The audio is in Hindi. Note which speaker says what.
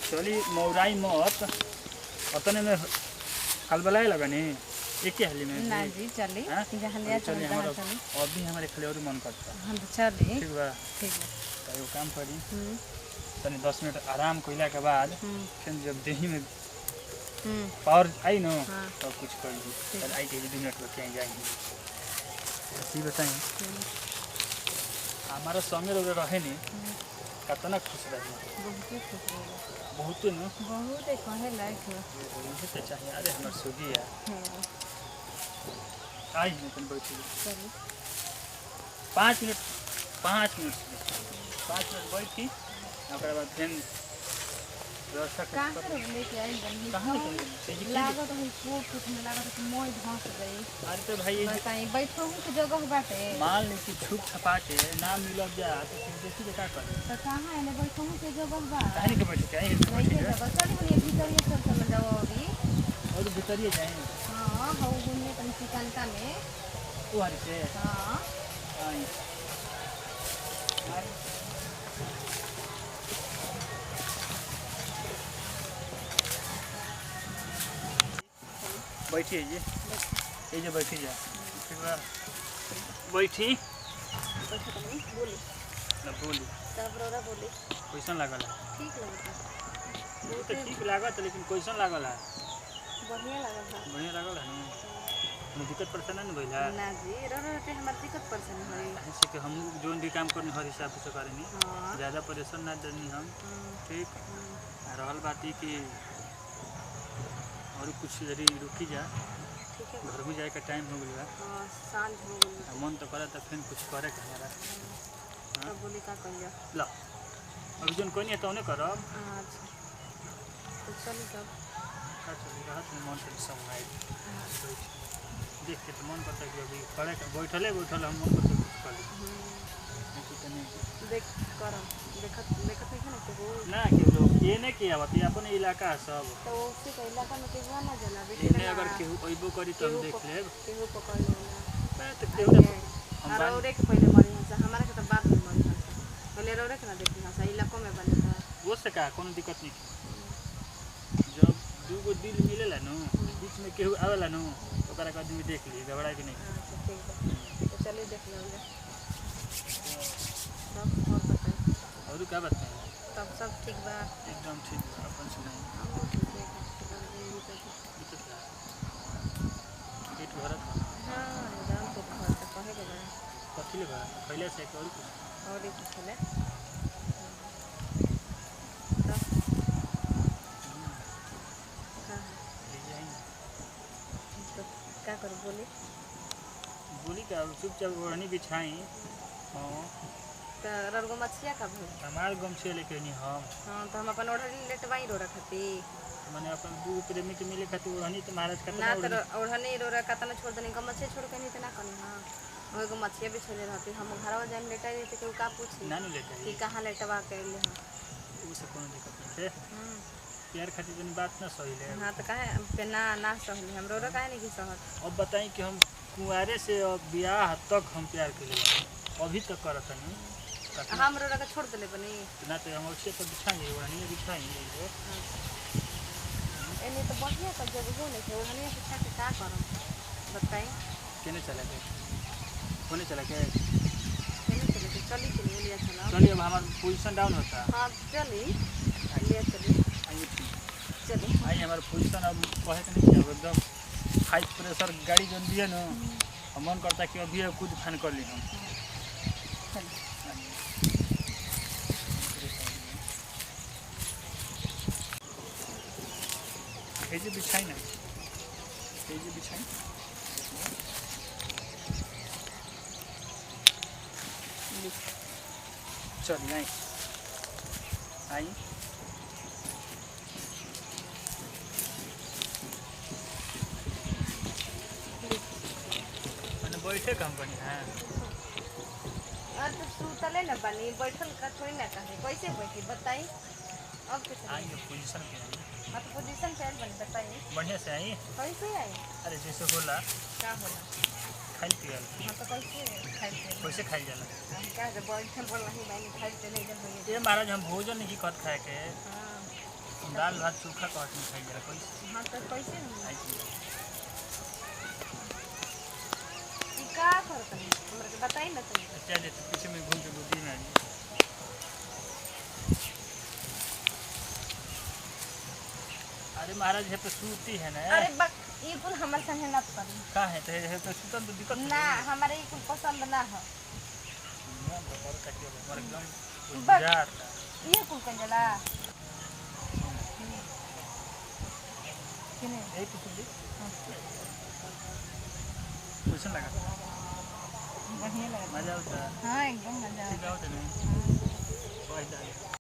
Speaker 1: चली मौराई मत अतने में हलबलाए लगने एक ही हाली में
Speaker 2: ना जी चली जहाँ लिया
Speaker 1: चलिए हमारा अभी हमारे खिलौरी मन करता
Speaker 2: हम तो चली
Speaker 1: ठीक बा
Speaker 2: ठीक है
Speaker 1: तो एगो काम करी तनी 10 मिनट आराम कइला के बाद फिर जब देही में पावर आई न तो कुछ कर दी फिर आई के 2 मिनट में कहीं जाएंगे ऐसी बताएं हमारा संगे लोग रहे नहीं कितना खुश रहे
Speaker 2: बहुत खुश रहे
Speaker 1: बहुत न
Speaker 2: बहुत कहे लायक है
Speaker 1: मुझे तो चाहिए अरे हमार सुगी है आई नहीं तुम बैठी
Speaker 2: चलिए
Speaker 1: 5 मिनट 5 मिनट बैठी ओकरा बाद फिर व्यवस्था
Speaker 2: कहाँ लेके आई बनी
Speaker 1: कहाँ
Speaker 2: लागत है फूट में लागत है मोय धंस गई
Speaker 1: अरे तो भाई
Speaker 2: बताई बैठो हूँ तो जगह बाटे
Speaker 1: मान ली कि छुप छपा के ना मिलत जा तो फिर देखी क्या करे
Speaker 2: तो कहाँ है ने बैठो हूँ तो जगह बा
Speaker 1: काहे के बैठ के आई है
Speaker 2: नहीं जगह चल हम भीतर ये चल जाओ अभी
Speaker 1: और भीतर ही जाए
Speaker 2: हां हो घूमने तन चिकनका में
Speaker 1: वो हर से
Speaker 2: हां
Speaker 1: आई बैठिए जी ये जो बैठी जा ठीक बा बैठी
Speaker 2: बोली
Speaker 1: ना बोली
Speaker 2: सबरोरा बोली
Speaker 1: कैसन लागल
Speaker 2: ठीक लगता
Speaker 1: वो तो ठीक लागत लेकिन कैसन लागल है
Speaker 2: बढ़िया लगल है
Speaker 1: बढ़िया लागल है ना दिक्कत परेशान नहीं भइला
Speaker 2: ना जी रहते हमार दिक्कत परेशानी होई
Speaker 1: ऐसे कि हम जोन भी काम करनी हर हिसाब से करेनी
Speaker 2: हां
Speaker 1: ज़्यादा परेशान ना करनी हम ठीक रहल बात ही कि और कुछ यदि रुकी जा
Speaker 2: ठीक है
Speaker 1: घर में जाए का टाइम हो गया
Speaker 2: हां सांझ हो गई
Speaker 1: मन तो करे तो फिर कुछ करे का हमारा
Speaker 2: तो बोली का कहिया
Speaker 1: ला अभी जोन कोई नहीं तो उन्हें करब
Speaker 2: अच्छा तो चली तब
Speaker 1: का चली रात में मन से सब आए देख के तो मन करता है कि अभी खड़े बैठले हम मन करता कुछ कर ली
Speaker 2: देख करम देखत देखत नहीं ना तो
Speaker 1: ना कि लोग ये नहीं किया बात अपन इलाका सब
Speaker 2: तो उसी का इलाका में केहू ना जला
Speaker 1: इन्हें अगर केहू अइबो करी तो हम देख लेब
Speaker 2: केहू पकड़ लेना
Speaker 1: मैं तो केहू हम
Speaker 2: और औरे के पहले मरी हंसा हमारा के तो बाद में मरी हंसा पहले औरे के ना देखी हंसा इलाकों में बने था
Speaker 1: वो से का कोनो दिक्कत नहीं जब दू गो दिल मिलेला नु बीच में केहू आवेला नु ओकरा के आदमी देख ली घबरा के नहीं
Speaker 2: अच्छा ठीक है तो चलिए देख लेंगे सब और बताइए
Speaker 1: और क्या बात है
Speaker 2: तब सब ठीक बा
Speaker 1: एकदम ठीक बा अपन सुनाई
Speaker 2: हम ठीक है
Speaker 1: पेट भरत
Speaker 2: हां एकदम तो घर से कहे के बा
Speaker 1: कथी ले भरत पहले से और कुछ
Speaker 2: और एक चले क्या कर बोली
Speaker 1: का चुपचाप ओढ़नी बिछाई हाँ
Speaker 2: तो ररगो मछिया का भूल
Speaker 1: हमार गमछे लेके नहीं हम
Speaker 2: हाँ तो हम अपन ओढ़नी लेटवाई रो रखती
Speaker 1: मैंने अपन दू प्रेमी के मिले खातिर ओढ़नी तो महाराज का
Speaker 2: ना तो ओढ़नी रो रखा तना छोड़ देनी गमछे छोड़ के नहीं तो ना कनी हां वो एगो मछिया भी छोड़े रहती हम घरवा जाए लेटा रही तो का पूछी
Speaker 1: ना लेटा
Speaker 2: कि कहां लेटवा के ले हां
Speaker 1: उसे कोनो दिक्कत नहीं है प्यार खातिर जन बात ना सही ले
Speaker 2: हां तो काहे पे ना सही हम रो काहे नहीं की सहत
Speaker 1: अब बताई कि हम कुंवारे से ब्याह तक हम प्यार के लिए अभी तक करत नहीं
Speaker 2: हम रो का छोड़ देले बनी
Speaker 1: ना तो हम अच्छे पर बिछाएंगे ओढ़नी बिछाएंगे
Speaker 2: एने तो बढ़िया कर जब हो नहीं ओढ़नी बिछा के का करम बताई
Speaker 1: केने चला के कोने चला के
Speaker 2: केने चले के चली के लिए लिया चला
Speaker 1: चलिए अब हमारा पोजीशन डाउन होता है
Speaker 2: हां चली लिया चली
Speaker 1: आइए
Speaker 2: चलो
Speaker 1: आई हमारा पोजीशन अब कहे के नहीं किया एकदम हाई प्रेशर गाड़ी जो दिए ना हम मन करता कि अभी कूद फान कर ली हम भेजे बिछाई ना भेजे बिछाई चलिए आई आई बैठे कंपनी है
Speaker 2: तो सूतले न बनी बैठल का थोड़ी ना कहे कैसे बैठी बताई अब कैसे
Speaker 1: आई पोजीशन पे आई
Speaker 2: हाँ तो पोजीशन पे बनी बताइए
Speaker 1: बढ़िया से आई
Speaker 2: कैसे आई
Speaker 1: अरे जैसे बोला
Speaker 2: क्या होला
Speaker 1: खाई पियल
Speaker 2: हाँ तो कैसे खाई
Speaker 1: कैसे खाई जाला
Speaker 2: हम क्या जब बैठल बोल रही मैंने खाई पे नहीं जब
Speaker 1: ये महाराज हम भोजन नहीं कहत खाए के
Speaker 2: हाँ
Speaker 1: दाल भात चोखा काट में खाई जरा कैसे
Speaker 2: हाँ तो कैसे नहीं
Speaker 1: आई थी
Speaker 2: ई का करत नहीं हमरा के बताई ना तुम
Speaker 1: अच्छा जे पीछे में घूम के गोदी में आ जी अरे महाराज है तो सूती है ना
Speaker 2: अरे बक ई कुल हमर संगे ना करी
Speaker 1: का है तो सूतन तो दिक्कत
Speaker 2: ना हमारे ई कुल पसंद ना हो
Speaker 1: ना बकर काटियो बकर एकदम
Speaker 2: बक।
Speaker 1: जाता
Speaker 2: ये कुल कंजला किने
Speaker 1: यही तो सुन कैसा लगा
Speaker 2: बढ़िया लगा
Speaker 1: मजा आता
Speaker 2: हाँ एकदम मजा
Speaker 1: ठीक
Speaker 2: आता
Speaker 1: है नहीं